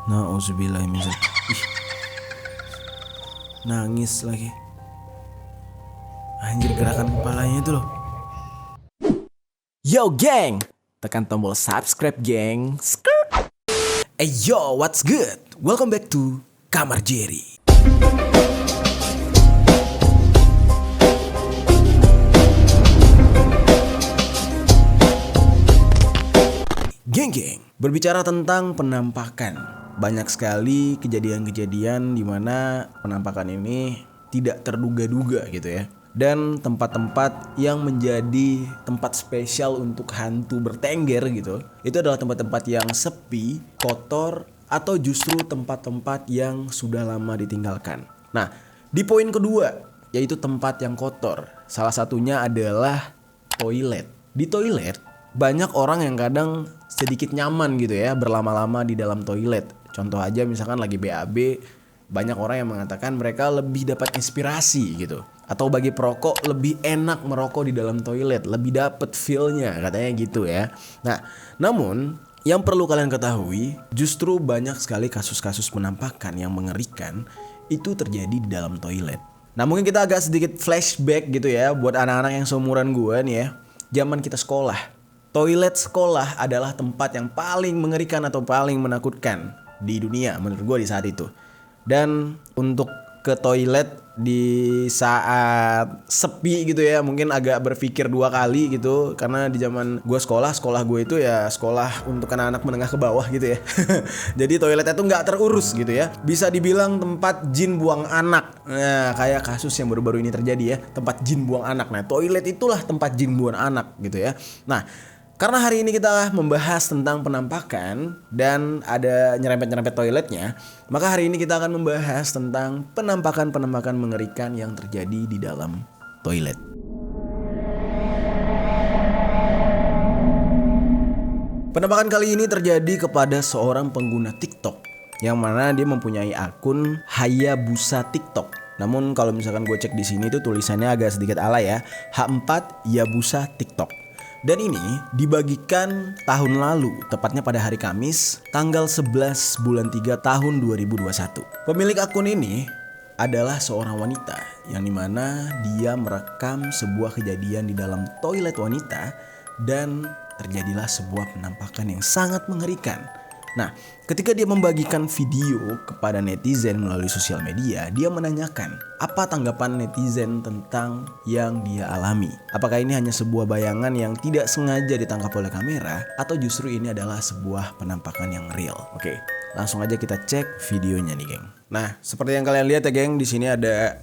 Nauzubillah min dzalik. Ih, nangis lagi. Anjir, gerakan kepalanya itu loh. Yo geng, tekan tombol subscribe geng. Skirt. Yo, what's good? Welcome back to Kamar Jerry. Geng, berbicara tentang penampakan, banyak sekali kejadian-kejadian di mana penampakan ini tidak terduga-duga gitu ya. Dan tempat-tempat yang menjadi tempat spesial untuk hantu bertengger gitu, itu adalah tempat-tempat yang sepi, kotor, atau justru tempat-tempat yang sudah lama ditinggalkan. Nah, di poin kedua, yaitu tempat yang kotor. Salah satunya adalah toilet. Di toilet, banyak orang yang kadang sedikit nyaman gitu ya berlama-lama di dalam toilet. Contoh aja misalkan lagi BAB, banyak orang yang mengatakan mereka lebih dapat inspirasi gitu. Atau bagi perokok lebih enak merokok di dalam toilet, lebih dapat feel-nya katanya gitu ya. Nah, namun yang perlu kalian ketahui, justru banyak sekali kasus-kasus penampakan yang mengerikan itu terjadi di dalam toilet. Nah, mungkin kita agak sedikit flashback gitu ya buat anak-anak yang seumuran gue nih ya. Zaman kita sekolah, toilet sekolah adalah tempat yang paling mengerikan atau paling menakutkan di dunia menurut gue di saat itu. Dan untuk ke toilet di saat sepi gitu ya mungkin agak berpikir dua kali gitu. Karena di zaman gue sekolah gue itu ya sekolah untuk anak-anak menengah ke bawah gitu ya. Jadi toiletnya tuh gak terurus gitu ya. Bisa dibilang tempat jin buang anak. Nah, kayak kasus yang baru-baru ini terjadi ya, tempat jin buang anak. Nah, toilet itulah tempat jin buang anak gitu ya. Nah, karena hari ini kita membahas tentang penampakan dan ada nyerempet-nyerempet toiletnya, maka hari ini kita akan membahas tentang penampakan-penampakan mengerikan yang terjadi di dalam toilet. Penampakan kali ini terjadi kepada seorang pengguna TikTok yang mana dia mempunyai akun Hayabusa TikTok. Namun kalau misalkan gue cek di sini tuh tulisannya agak sedikit alay ya, H4 Yabusa TikTok. Dan ini dibagikan tahun lalu, tepatnya pada hari Kamis, tanggal 11 bulan 3 tahun 2021. Pemilik akun ini adalah seorang wanita yang dimana dia merekam sebuah kejadian di dalam toilet wanita dan terjadilah sebuah penampakan yang sangat mengerikan. Nah, ketika dia membagikan video kepada netizen melalui sosial media, dia menanyakan apa tanggapan netizen tentang yang dia alami. Apakah ini hanya sebuah bayangan yang tidak sengaja ditangkap oleh kamera atau justru ini adalah sebuah penampakan yang real? Oke, langsung aja kita cek videonya nih, geng. Nah, seperti yang kalian lihat ya, geng, di sini ada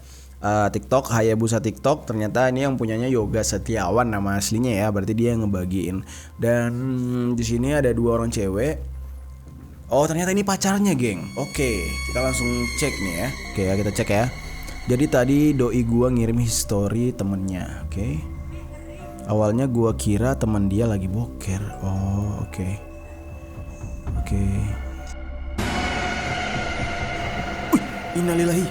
TikTok, Hayabusa TikTok. Ternyata ini yang punyanya Yoga Setiawan nama aslinya ya, berarti dia yang ngebagiin. Dan di sini ada dua orang cewek. Oh, ternyata ini pacarnya, geng. Oke, kita langsung cek nih ya. Oke ya, kita cek ya. Jadi tadi doi gua ngirim history temennya. Oke. Awalnya gua kira teman dia lagi boker. Oh, oke. Oke. Innalillahi.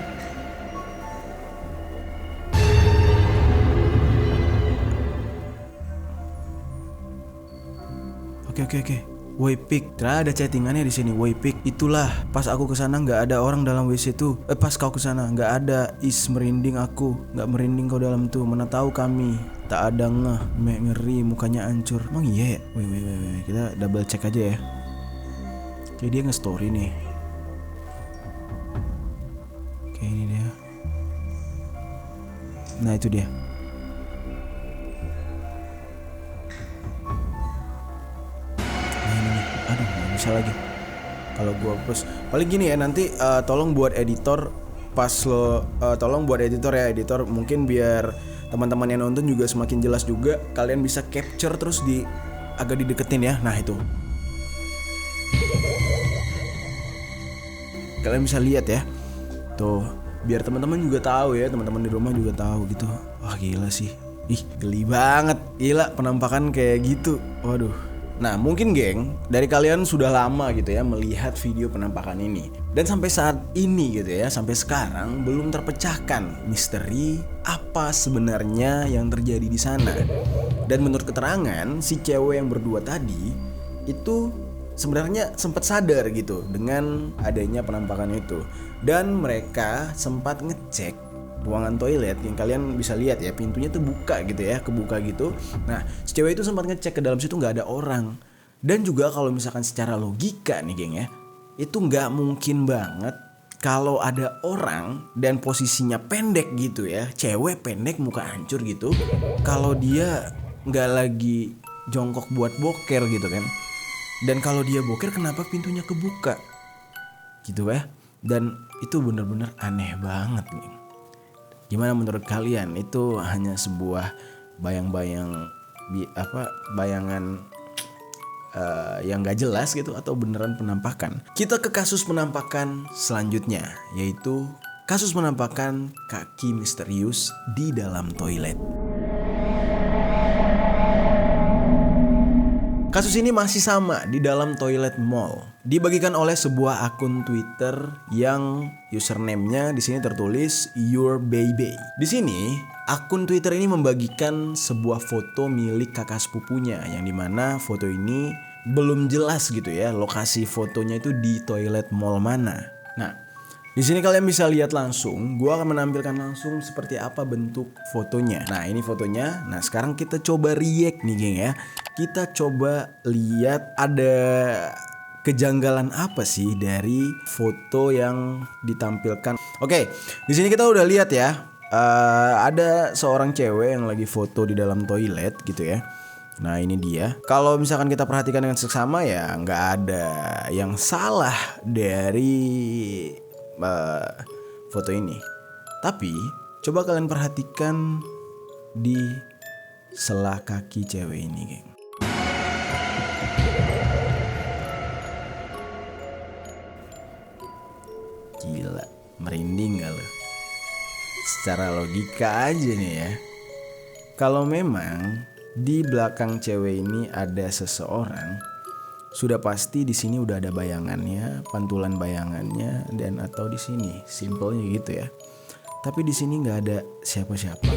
Oke. Waypick, ada chattingannya di sini. Waypick, itulah pas aku kesana nggak ada orang dalam WC tuh. Pas kau kesana nggak ada. Merinding aku, nggak merinding kau dalam tuh. Mana tahu kami tak ada ngeri mukanya hancur. Emang iya ya? Wait, kita double check aja ya. Oke, dia nge-story nih. Oke, ini dia. Nah, itu dia. Bisa lagi kalau gua hapus. Paling gini ya, nanti tolong buat editor pas lo tolong buat editor ya, editor mungkin biar teman-teman yang nonton juga semakin jelas juga, kalian bisa capture terus di agak dideketin ya. Nah, itu kalian bisa lihat ya tuh, biar teman-teman juga tahu ya, teman-teman di rumah juga tahu gitu. Wah, gila sih, geli banget, gila penampakan kayak gitu. Waduh. Nah, mungkin geng, dari kalian sudah lama gitu ya melihat video penampakan ini. Dan sampai saat ini gitu ya, sampai sekarang belum terpecahkan misteri apa sebenarnya yang terjadi di sana. Dan menurut keterangan si cewek yang berdua tadi itu sebenarnya sempat sadar gitu dengan adanya penampakan itu, dan mereka sempat ngecek ruangan toilet yang kalian bisa lihat ya, pintunya tuh buka gitu ya, kebuka gitu. Nah, si cewek itu sempat ngecek ke dalam situ nggak ada orang. Dan juga kalau misalkan secara logika nih geng ya, itu nggak mungkin banget kalau ada orang dan posisinya pendek gitu ya, cewek pendek muka hancur gitu, kalau dia nggak lagi jongkok buat boker gitu kan. Dan kalau dia boker kenapa pintunya kebuka gitu ya. Dan itu bener-bener aneh banget nih. Gimana menurut kalian? Itu hanya sebuah bayangan yang gak jelas gitu, atau beneran penampakan? Kita ke kasus penampakan selanjutnya, yaitu kasus penampakan kaki misterius di dalam toilet. Kasus ini masih sama di dalam toilet mall. Dibagikan oleh sebuah akun Twitter yang username-nya di sini tertulis Your Baby. Di sini akun Twitter ini membagikan sebuah foto milik kakak sepupunya, yang dimana foto ini belum jelas gitu ya, lokasi fotonya itu di toilet mall mana. Nah, di sini kalian bisa lihat langsung, gua akan menampilkan langsung seperti apa bentuk fotonya. Nah, ini fotonya. Nah, sekarang kita coba react nih geng ya. Kita coba lihat ada kejanggalan apa sih dari foto yang ditampilkan. Oke, di sini kita udah lihat ya. Ada seorang cewek yang lagi foto di dalam toilet gitu ya. Nah, ini dia. Kalau misalkan kita perhatikan dengan seksama ya, nggak ada yang salah dari foto ini. Tapi coba kalian perhatikan di sela kaki cewek ini geng. Gila, merinding gak lo? Secara logika aja nih ya, kalau memang di belakang cewek ini ada seseorang, sudah pasti di sini udah ada bayangannya, pantulan bayangannya, dan atau di sini, simpelnya gitu ya. Tapi di sini nggak ada siapa-siapa.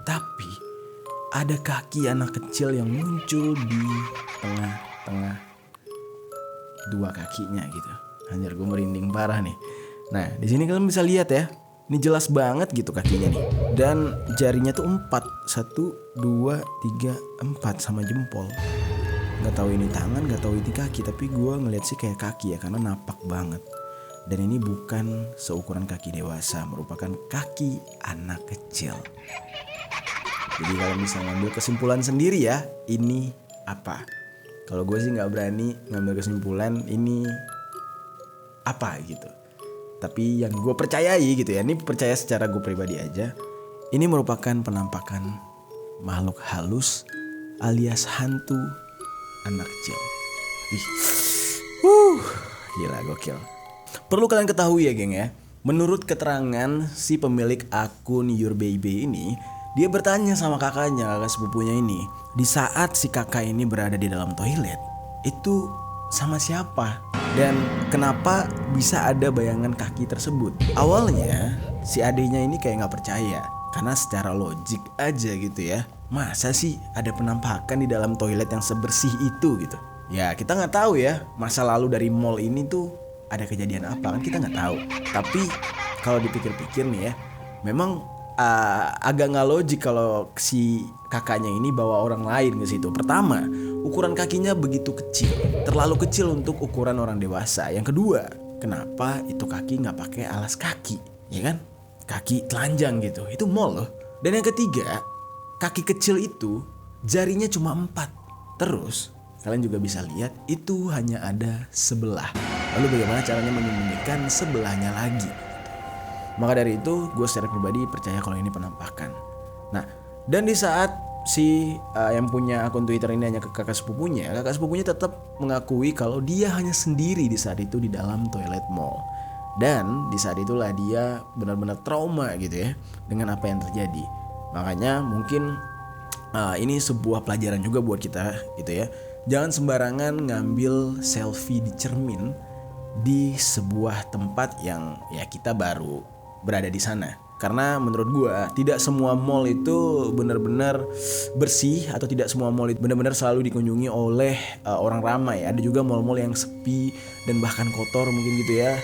Tapi ada kaki anak kecil yang muncul di tengah-tengah dua kakinya gitu. Anjir, gue merinding parah nih. Nah, di sini kalian bisa lihat ya. Ini jelas banget gitu kakinya nih. Dan jarinya tuh 4. 1, 2, 3, 4 sama jempol. Gak tahu ini tangan, gak tahu ini kaki. Tapi gue ngeliat sih kayak kaki ya, karena napak banget. Dan ini bukan seukuran kaki dewasa, merupakan kaki anak kecil. Jadi kalian bisa ngambil kesimpulan sendiri ya, ini apa. Kalau gue sih gak berani ngambil kesimpulan ini apa gitu. Tapi yang gue percayai gitu ya, ini percaya secara gue pribadi aja, ini merupakan penampakan makhluk halus alias hantu anak kecil. Gila, gokil. Perlu kalian ketahui ya geng ya, menurut keterangan si pemilik akun Your Baby ini, dia bertanya sama kakaknya, kakak sepupunya ini, di saat si kakak ini berada di dalam toilet, itu sama siapa? Dan kenapa bisa ada bayangan kaki tersebut? Awalnya si adiknya ini kayak gak percaya, karena secara logik aja gitu ya, masa sih ada penampakan di dalam toilet yang sebersih itu gitu. Ya kita gak tahu ya, masa lalu dari mall ini tuh ada kejadian apa, kan kita gak tahu. Tapi kalau dipikir-pikir nih ya, memang agak gak logik kalau si kakaknya ini bawa orang lain ke situ. Pertama, ukuran kakinya begitu kecil, terlalu kecil untuk ukuran orang dewasa. Yang kedua, kenapa itu kaki nggak pakai alas kaki, ya kan? Kaki telanjang gitu, itu mall loh. Dan yang ketiga, kaki kecil itu jarinya cuma 4. Terus kalian juga bisa lihat itu hanya ada sebelah. Lalu bagaimana caranya menyembunyikan sebelahnya lagi? Maka dari itu gue secara pribadi percaya kalau ini penampakan. Nah, dan di saat si yang punya akun Twitter ini hanya ke kakak sepupunya tetap mengakui kalau dia hanya sendiri di saat itu di dalam toilet mall. Dan di saat itulah dia benar-benar trauma gitu ya dengan apa yang terjadi. Makanya mungkin ini sebuah pelajaran juga buat kita gitu ya. Jangan sembarangan ngambil selfie di cermin di sebuah tempat yang ya kita baru berada di sana. Karena menurut gue tidak semua mall itu benar-benar bersih, atau tidak semua mall itu benar-benar selalu dikunjungi oleh orang ramai. Ada juga mall-mall yang sepi dan bahkan kotor mungkin gitu ya.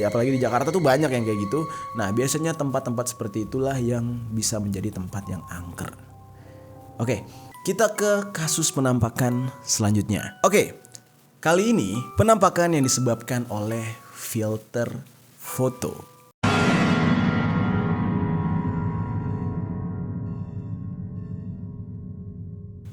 Apalagi di Jakarta tuh banyak yang kayak gitu. Nah biasanya tempat-tempat seperti itulah yang bisa menjadi tempat yang angker. Oke, kita ke kasus penampakan selanjutnya. Oke, kali ini penampakan yang disebabkan oleh filter foto.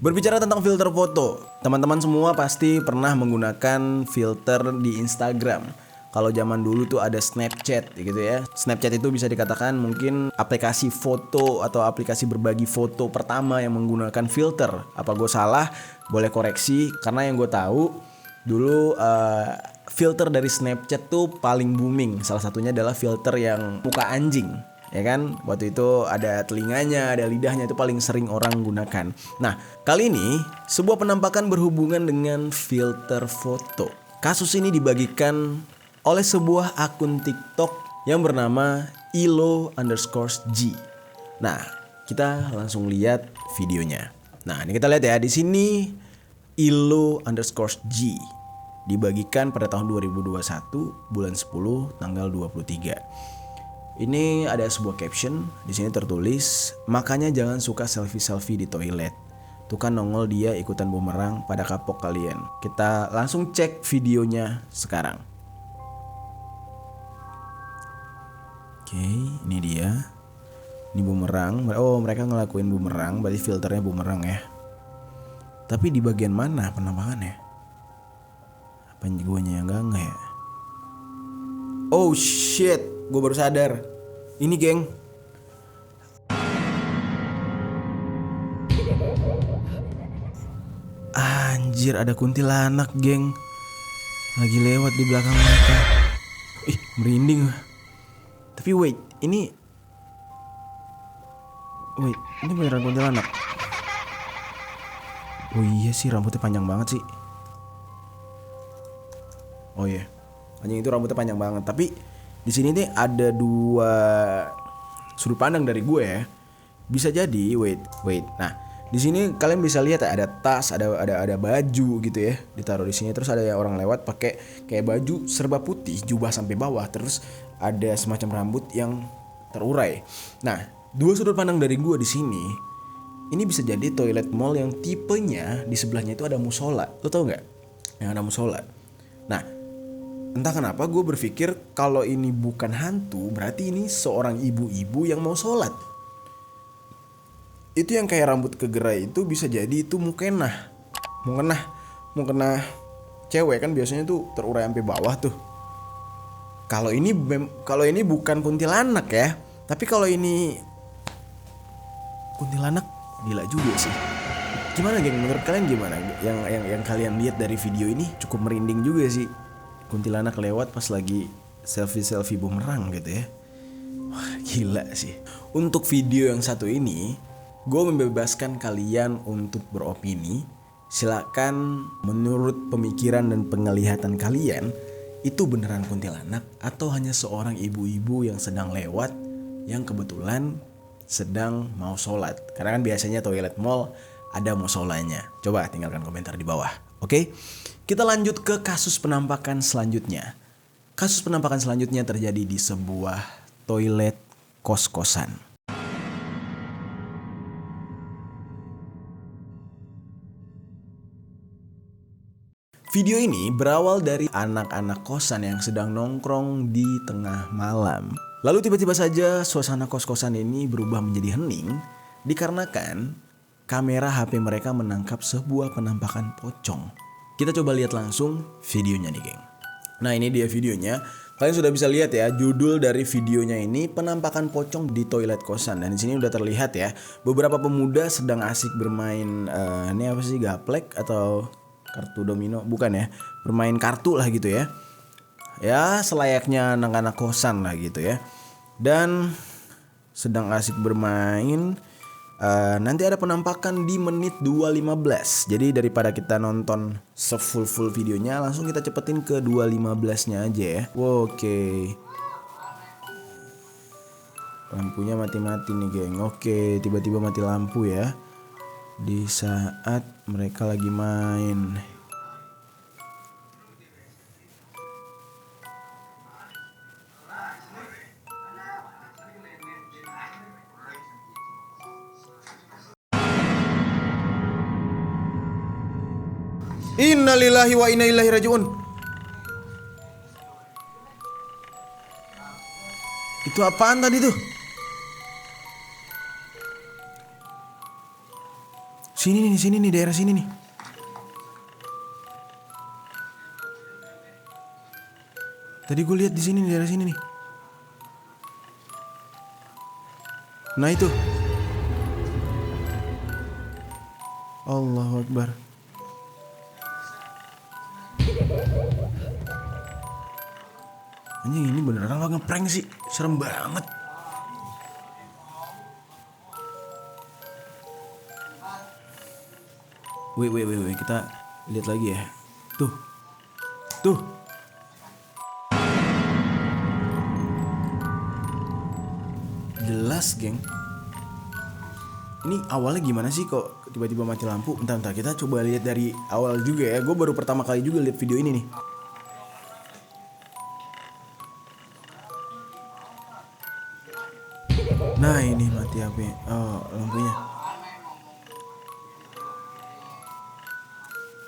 Berbicara tentang filter foto, teman-teman semua pasti pernah menggunakan filter di Instagram. Kalau zaman dulu tuh ada Snapchat gitu ya. Snapchat itu bisa dikatakan mungkin aplikasi foto atau aplikasi berbagi foto pertama yang menggunakan filter. Apa gue salah? Boleh koreksi, karena yang gue tahu dulu filter dari Snapchat tuh paling booming. Salah satunya adalah filter yang muka anjing. Ya kan, waktu itu ada telinganya, ada lidahnya, itu paling sering orang gunakan. Nah, kali ini sebuah penampakan berhubungan dengan filter foto. Kasus ini dibagikan oleh sebuah akun TikTok yang bernama ilo_g. Nah, kita langsung lihat videonya. Nah, ini kita lihat ya, di sini ilo_g dibagikan pada tahun 2021 bulan 10 tanggal 23. Ini ada sebuah caption, di sini tertulis, makanya jangan suka selfie-selfie di toilet. Tuh kan nongol dia ikutan bumerang, pada kapok kalian. Kita langsung cek videonya sekarang. Oke, ini dia. Ini bumerang. Oh, mereka ngelakuin bumerang, berarti filternya bumerang ya. Tapi di bagian mana penampakannya? Apa guanya yang enggak ya? Oh shit, gue baru sadar. Ini geng. Anjir, ada kuntilanak geng. Lagi lewat di belakang mereka. Ih, merinding. Tapi wait, ini beneran kuntilanak. Oh iya sih, rambutnya panjang banget sih. Oh iya, anjing itu rambutnya panjang banget. Tapi di sini nih ada dua sudut pandang dari gue ya. Bisa jadi, wait. Nah, di sini kalian bisa lihat ada tas, ada baju gitu ya, ditaruh di sini. Terus ada orang lewat pakai kayak baju serba putih, jubah sampai bawah. Terus ada semacam rambut yang terurai. Nah, dua sudut pandang dari gue di sini. Ini bisa jadi toilet mall yang tipenya di sebelahnya itu ada musola. Lo tau nggak? Yang ada musola. Nah, entah kenapa gue berpikir kalau ini bukan hantu, berarti ini seorang ibu-ibu yang mau sholat. Itu yang kayak rambut kegerai itu bisa jadi itu mukenah. Mukenah cewek kan biasanya tuh terurai sampai bawah tuh. Kalau ini bukan kuntilanak ya. Tapi kalau ini kuntilanak, gila juga sih. Gimana geng, menurut kalian gimana? Yang kalian lihat dari video ini cukup merinding juga sih. Kuntilanak lewat pas lagi selfie bumerang gitu ya. Wah gila sih. Untuk video yang satu ini, gue membebaskan kalian untuk beropini. Silakan menurut pemikiran dan penglihatan kalian, itu beneran kuntilanak atau hanya seorang ibu-ibu yang sedang lewat, yang kebetulan sedang mau sholat. Karena kan biasanya toilet mall ada musolanya. Coba tinggalkan komentar di bawah. Oke? Kita lanjut ke kasus penampakan selanjutnya. Kasus penampakan selanjutnya terjadi di sebuah toilet kos-kosan. Video ini berawal dari anak-anak kosan yang sedang nongkrong di tengah malam. Lalu tiba-tiba saja suasana kos-kosan ini berubah menjadi hening dikarenakan kamera HP mereka menangkap sebuah penampakan pocong. Kita coba lihat langsung videonya nih geng. Nah ini dia videonya. Kalian sudah bisa lihat ya, judul dari videonya ini penampakan pocong di toilet kosan. Dan di sini udah terlihat ya, beberapa pemuda sedang asik bermain ini apa sih, gaplek atau kartu domino, bukan ya, bermain kartu lah gitu ya. Ya selayaknya anak-anak kosan lah gitu ya. Dan sedang asik bermain. Nanti ada penampakan di menit 2.15. Jadi daripada kita nonton se-full videonya, langsung kita cepetin ke 2.15 nya aja ya. Oke. Lampunya mati-mati nih geng. Oke, tiba-tiba mati lampu ya di saat mereka lagi main. Innalillahi wa inna ilaihi rajiun. Itu apaan tadi tuh? Sini nih, daerah sini nih. Tadi gue lihat di sini nih, daerah sini nih. Nah itu. Allahu Akbar. Anjing, ini beneran apa ngeprank sih? Serem banget. Wait, kita lihat lagi ya. Tuh. Jelas, geng. Ini awalnya gimana sih kok tiba-tiba mati lampu? Bentar, kita coba lihat dari awal juga ya. Gue baru pertama kali juga lihat video ini nih. Nah, ini mati HP. Oh, lampunya.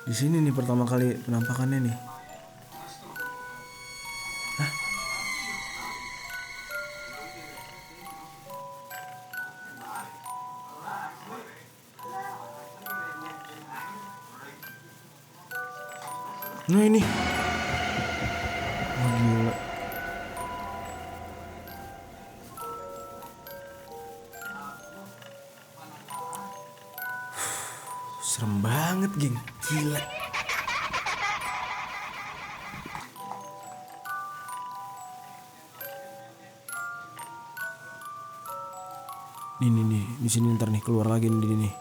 Di sini nih pertama kali penampakannya nih. Hah? Nah ini. Oh, gila. Serem banget, geng. Gila. Nih, di sini ntar nih keluar lagi nih.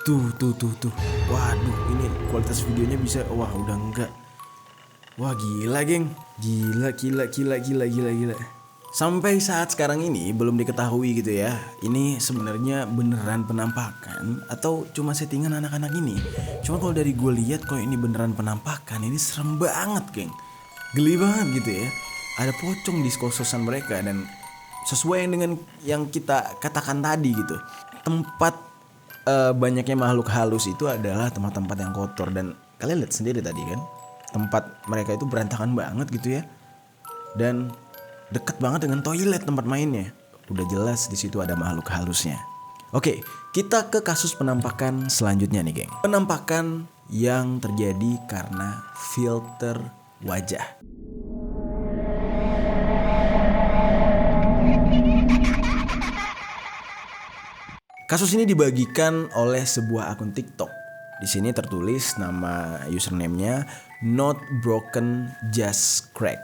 Tuh. Waduh, ini kualitas videonya bisa. Wah, udah enggak. Wah, gila, geng. Gila. Sampai saat sekarang ini belum diketahui gitu ya. Ini sebenarnya beneran penampakan atau cuma settingan anak-anak ini. Cuma kalau dari gue lihat kok ini beneran penampakan, ini serem banget, geng. Geli banget gitu ya. Ada pocong di kos-kosan mereka dan sesuai dengan yang kita katakan tadi gitu. Tempat banyaknya makhluk halus itu adalah tempat-tempat yang kotor dan kalian lihat sendiri tadi kan. Tempat mereka itu berantakan banget gitu ya. Dan deket banget dengan toilet tempat mainnya. Udah jelas di situ ada makhluk halusnya. Oke, kita ke kasus penampakan selanjutnya nih, geng. Penampakan yang terjadi karena filter wajah. Kasus ini dibagikan oleh sebuah akun TikTok. Di sini tertulis nama username-nya Not Broken Just Crack.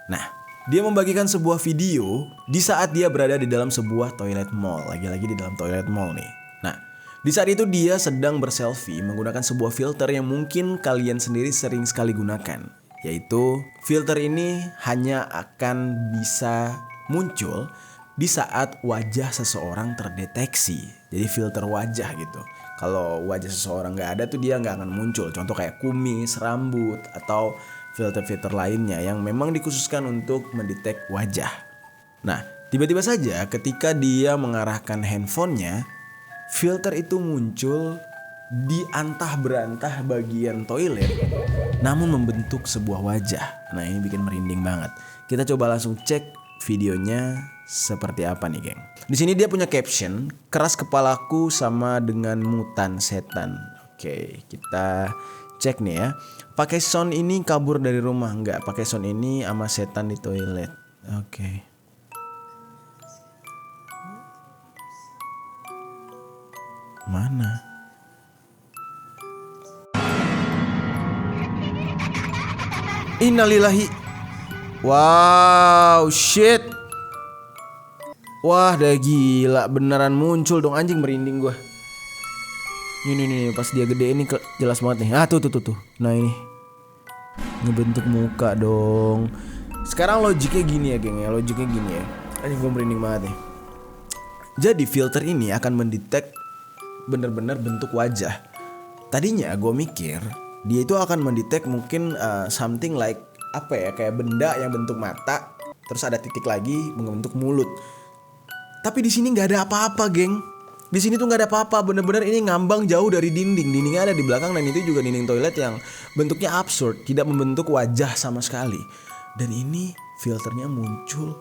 Nah, dia membagikan sebuah video di saat dia berada di dalam sebuah toilet mall. Lagi-lagi di dalam toilet mall nih. Nah, di saat itu dia sedang berselfie menggunakan sebuah filter yang mungkin kalian sendiri sering sekali gunakan. Yaitu filter ini hanya akan bisa muncul di saat wajah seseorang terdeteksi. Jadi filter wajah gitu. Kalau wajah seseorang gak ada tuh dia gak akan muncul. Contoh kayak kumis, rambut, atau filter-filter lainnya yang memang dikhususkan untuk mendetek wajah. Nah, tiba-tiba saja ketika dia mengarahkan handphonenya, filter itu muncul di antah-berantah bagian toilet, namun membentuk sebuah wajah. Nah, ini bikin merinding banget. Kita coba langsung cek videonya seperti apa nih, geng. Di sini dia punya caption, keras kepalaku sama dengan mutan setan. Oke, kita cek nih ya. Pakai sound ini kabur dari rumah. Enggak, pakai sound ini sama setan di toilet. Oke. Mana? Innalillahi. Wow, shit. Wah, dah gila, beneran muncul dong, anjing, merinding gua. Ini pas dia gede ini jelas banget nih. Ah, tuh. Nah, ini ngebentuk muka dong. Sekarang logiknya gini ya, geng ya. Logiknya gini ya. Ini gue merinding banget nih. Jadi filter ini akan mendetek bener-bener bentuk wajah. Tadinya gue mikir dia itu akan mendetek mungkin something like apa ya, kayak benda yang bentuk mata, terus ada titik lagi membentuk mulut. Tapi di sini nggak ada apa-apa, geng. Di sini tuh nggak ada apa-apa, bener-bener ini ngambang jauh dari dinding. Dindingnya ada di belakang dan itu juga dinding toilet yang bentuknya absurd, tidak membentuk wajah sama sekali. Dan ini filternya muncul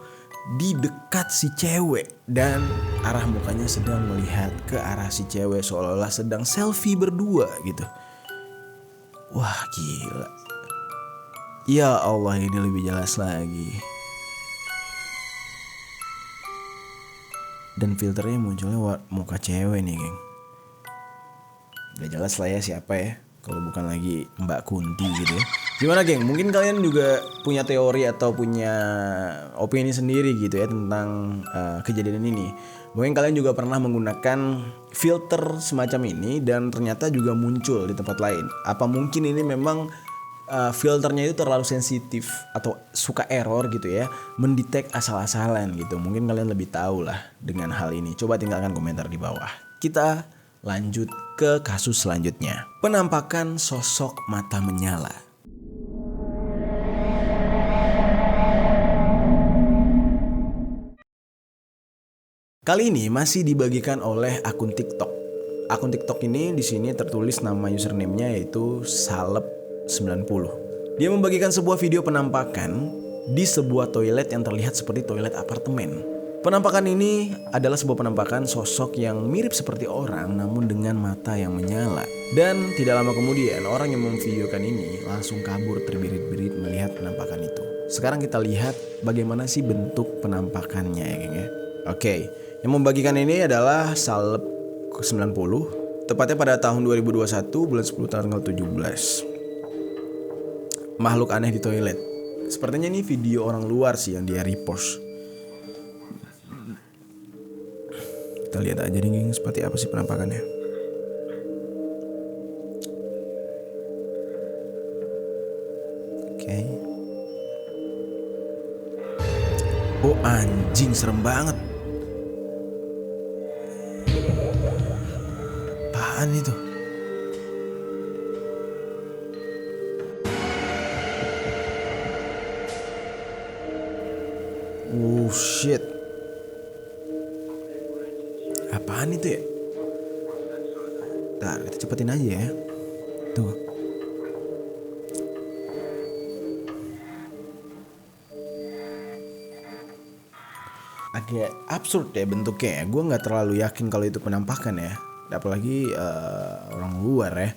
di dekat si cewek dan arah mukanya sedang melihat ke arah si cewek seolah-olah sedang selfie berdua gitu. Wah gila. Ya Allah, ini lebih jelas lagi. Dan filternya munculnya muka cewek nih, geng. Gak jelas lah ya siapa ya, kalau bukan lagi Mbak Kunti gitu ya. Gimana, geng? Mungkin kalian juga punya teori atau punya opini sendiri gitu ya tentang kejadian ini. Mungkin kalian juga pernah menggunakan filter semacam ini dan ternyata juga muncul di tempat lain. Apa mungkin ini memang filternya itu terlalu sensitif atau suka error gitu ya, mendetek asal-asalan gitu. Mungkin kalian lebih tahu lah dengan hal ini. Coba tinggalkan komentar di bawah. Kita lanjut ke kasus selanjutnya. Penampakan sosok mata menyala. Kali ini masih dibagikan oleh akun TikTok. Akun TikTok ini di sini tertulis nama username-nya yaitu Salep90. Dia membagikan sebuah video penampakan di sebuah toilet yang terlihat seperti toilet apartemen. Penampakan ini adalah sebuah penampakan sosok yang mirip seperti orang namun dengan mata yang menyala. Dan tidak lama kemudian orang yang memvideokan ini langsung kabur terbirit-birit melihat penampakan itu. Sekarang kita lihat bagaimana sih bentuk penampakannya ya, geng ya. Oke, yang membagikan ini adalah Salep90, tepatnya pada tahun 2021 bulan 10 tanggal 17. Makhluk aneh di toilet. Sepertinya ini video orang luar sih yang dia repost. Kita lihat aja nih seperti apa sih penampakannya. Oke. Oh anjing, serem banget. Apaan itu? Oh shit. Apaan itu ya? Ntar kita cepetin aja ya. Tuh. Agak absurd ya bentuknya ya. Gue gak terlalu yakin kalau itu penampakan ya. Apalagi orang luar ya.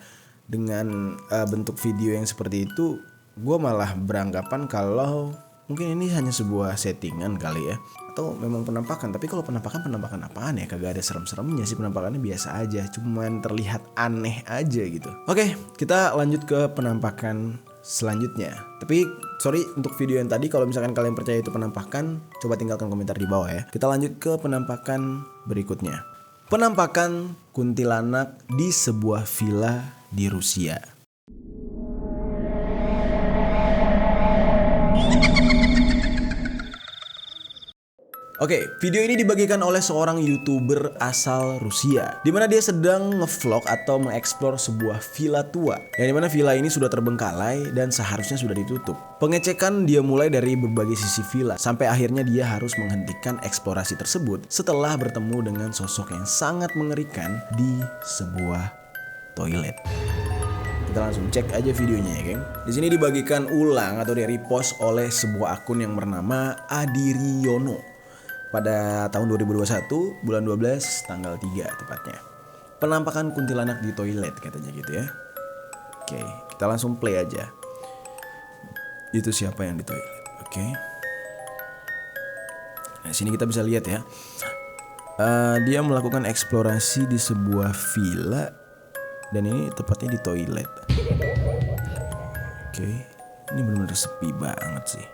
Dengan bentuk video yang seperti itu, gue malah beranggapan kalau mungkin ini hanya sebuah settingan kali ya, atau memang penampakan. Tapi kalau penampakan apaan ya? Kagak ada serem-seremnya sih, penampakannya biasa aja, cuman terlihat aneh aja gitu. Oke, kita lanjut ke penampakan selanjutnya. Tapi sorry untuk video yang tadi, kalau misalkan kalian percaya itu penampakan, coba tinggalkan komentar di bawah ya. Kita lanjut ke penampakan berikutnya. Penampakan kuntilanak di sebuah villa di Rusia. Oke, video ini dibagikan oleh seorang YouTuber asal Rusia, di mana dia sedang ngevlog atau mengeksplor sebuah villa tua, yang dimana villa ini sudah terbengkalai dan seharusnya sudah ditutup. Pengecekan dia mulai dari berbagai sisi villa, sampai akhirnya dia harus menghentikan eksplorasi tersebut setelah bertemu dengan sosok yang sangat mengerikan di sebuah toilet. Kita langsung cek aja videonya ya, geng. Di sini dibagikan ulang atau di repost oleh sebuah akun yang bernama Adiriono. Pada tahun 2021 bulan 12 tanggal 3 tepatnya. Penampakan kuntilanak di toilet katanya gitu ya. Oke, kita langsung play aja. Itu siapa yang di toilet. Oke. Nah, sini kita bisa lihat ya. Dia melakukan eksplorasi di sebuah villa dan ini tepatnya di toilet. Oke. Ini benar-benar sepi banget sih.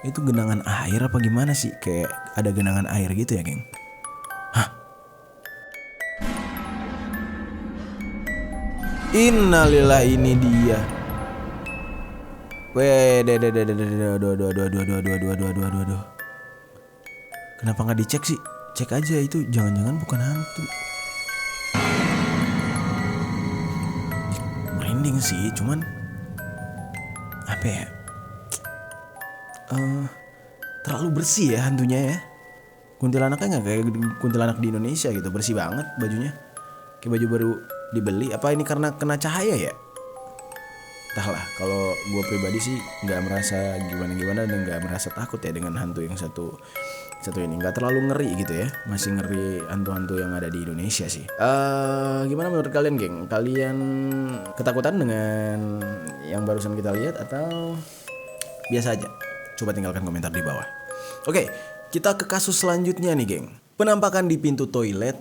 Itu genangan air apa gimana sih? Kayak ada genangan air gitu ya, geng. Hah? Innalillah, ini dia. Aduh. Kenapa nggak dicek sih? Cek aja, itu jangan-jangan bukan hantu. Merinding sih, cuman apa ya? Terlalu bersih ya hantunya ya. Kuntilanaknya nggak kayak kuntilanak di Indonesia gitu, bersih banget bajunya. Kayak baju baru dibeli. Apa ini karena kena cahaya ya? Entahlah, kalau gue pribadi sih nggak merasa gimana-gimana dan nggak merasa takut ya dengan hantu yang satu ini. Nggak terlalu ngeri gitu ya, masih ngeri hantu-hantu yang ada di Indonesia sih. Gimana menurut kalian, geng? Kalian ketakutan dengan yang barusan kita lihat atau biasa aja? Coba tinggalkan komentar di bawah. Oke, kita ke kasus selanjutnya nih, geng. Penampakan di pintu toilet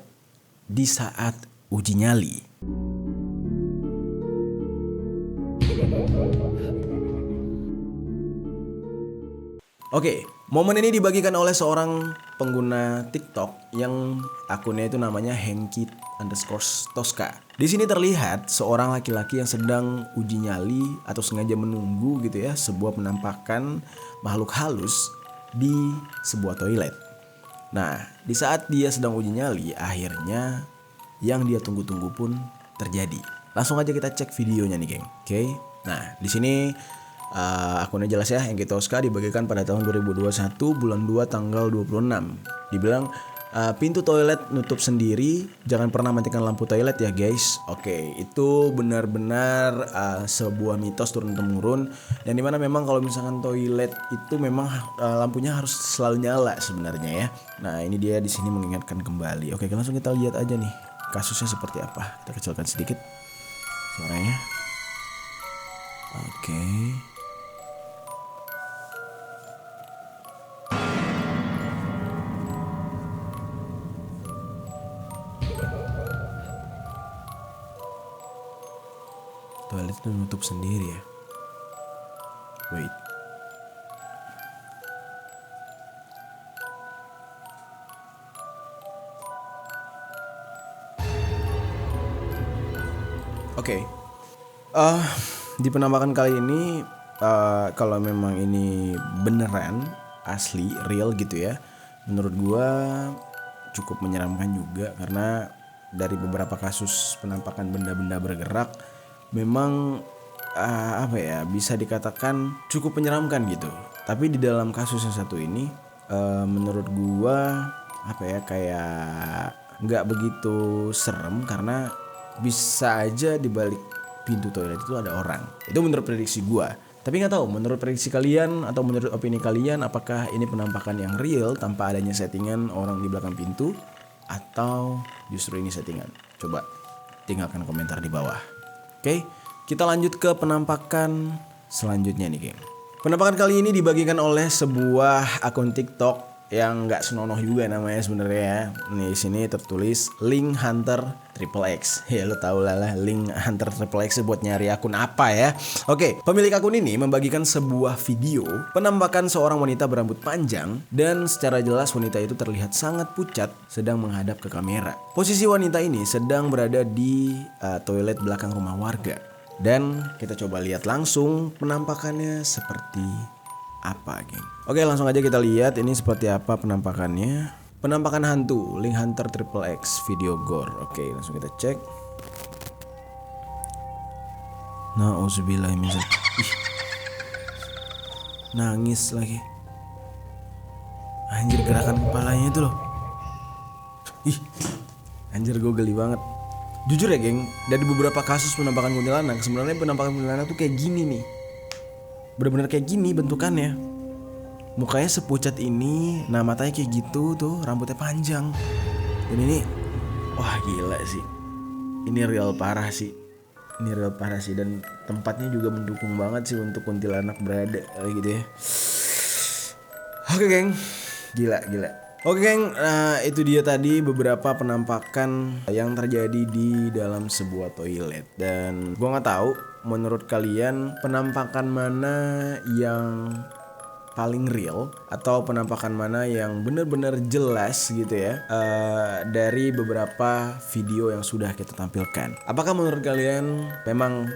di saat uji nyali. Oke, momen ini dibagikan oleh seorang pengguna TikTok yang akunnya itu namanya Henki_Tosca. Di sini terlihat seorang laki-laki yang sedang uji nyali atau sengaja menunggu gitu ya sebuah penampakan makhluk halus di sebuah toilet. Nah, di saat dia sedang uji nyali, akhirnya yang dia tunggu-tunggu pun terjadi. Langsung aja kita cek videonya nih, geng. Oke. Nah, di sini akunnya jelas ya, Henki_Tosca dibagikan pada tahun 2021 bulan 2 tanggal 26. Dibilang pintu toilet nutup sendiri, jangan pernah matikan lampu toilet ya guys. Oke, itu benar-benar sebuah mitos turun-temurun, dan dimana memang kalau misalkan toilet itu memang lampunya harus selalu nyala sebenarnya ya. Nah, ini dia di sini mengingatkan kembali. Oke, langsung kita lihat aja nih kasusnya seperti apa. Kita kecilkan sedikit suaranya. Oke. Toilet itu nutup sendiri ya. Wait. Oke. Di penampakan kali ini kalau memang ini beneran asli real gitu ya, menurut gua cukup menyeramkan juga, karena dari beberapa kasus penampakan benda-benda bergerak memang apa ya, bisa dikatakan cukup menyeramkan gitu. Tapi di dalam kasus yang satu ini menurut gua apa ya, kayak nggak begitu serem, karena bisa aja di balik pintu toilet itu ada orang. Itu menurut prediksi gua. Tapi nggak tahu menurut prediksi kalian atau menurut opini kalian, apakah ini penampakan yang real tanpa adanya settingan orang di belakang pintu, atau justru ini settingan? Coba tinggalkan komentar di bawah. Oke, kita lanjut ke penampakan selanjutnya nih, geng. Penampakan kali ini dibagikan oleh sebuah akun TikTok yang nggak senonoh juga namanya sebenarnya ya. Nih, di sini tertulis Link Hunter XXX. Ya lo tau lah Link Hunter XXX buat nyari akun apa ya. Oke, pemilik akun ini membagikan sebuah video penampakan seorang wanita berambut panjang, dan secara jelas wanita itu terlihat sangat pucat sedang menghadap ke kamera. Posisi wanita ini sedang berada di toilet belakang rumah warga. Dan kita coba lihat langsung penampakannya seperti apa, geng. Oke, langsung aja kita lihat ini seperti apa penampakannya. Penampakan hantu Link Hunter XXX video gore. Oke, langsung kita cek. Nauzubillahiminzalik. Nangis lagi. Anjir, gerakan kepalanya itu loh. Anjir, gue geli banget. Jujur ya, geng, dari beberapa kasus penampakan kuntilanak, sebenarnya penampakan kuntilanak tuh kayak gini nih. Bener-bener kayak gini bentukannya. Mukanya sepucat ini, nah matanya kayak gitu tuh, rambutnya panjang. Dan ini, wah gila sih. Ini real parah sih. Dan tempatnya juga mendukung banget sih untuk kuntilanak berada gitu ya. Oke, geng, gila. Oke, geng, itu dia tadi beberapa penampakan yang terjadi di dalam sebuah toilet. Dan gua nggak tahu menurut kalian penampakan mana yang paling real atau penampakan mana yang benar-benar jelas gitu ya dari beberapa video yang sudah kita tampilkan. Apakah menurut kalian memang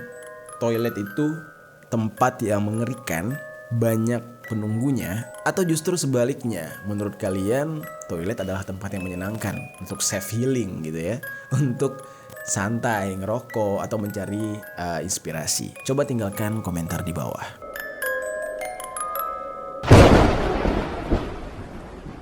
toilet itu tempat yang mengerikan, banyak penunggunya, atau justru sebaliknya, menurut kalian toilet adalah tempat yang menyenangkan untuk self healing gitu ya, untuk santai, ngerokok, atau mencari inspirasi? Coba tinggalkan komentar di bawah.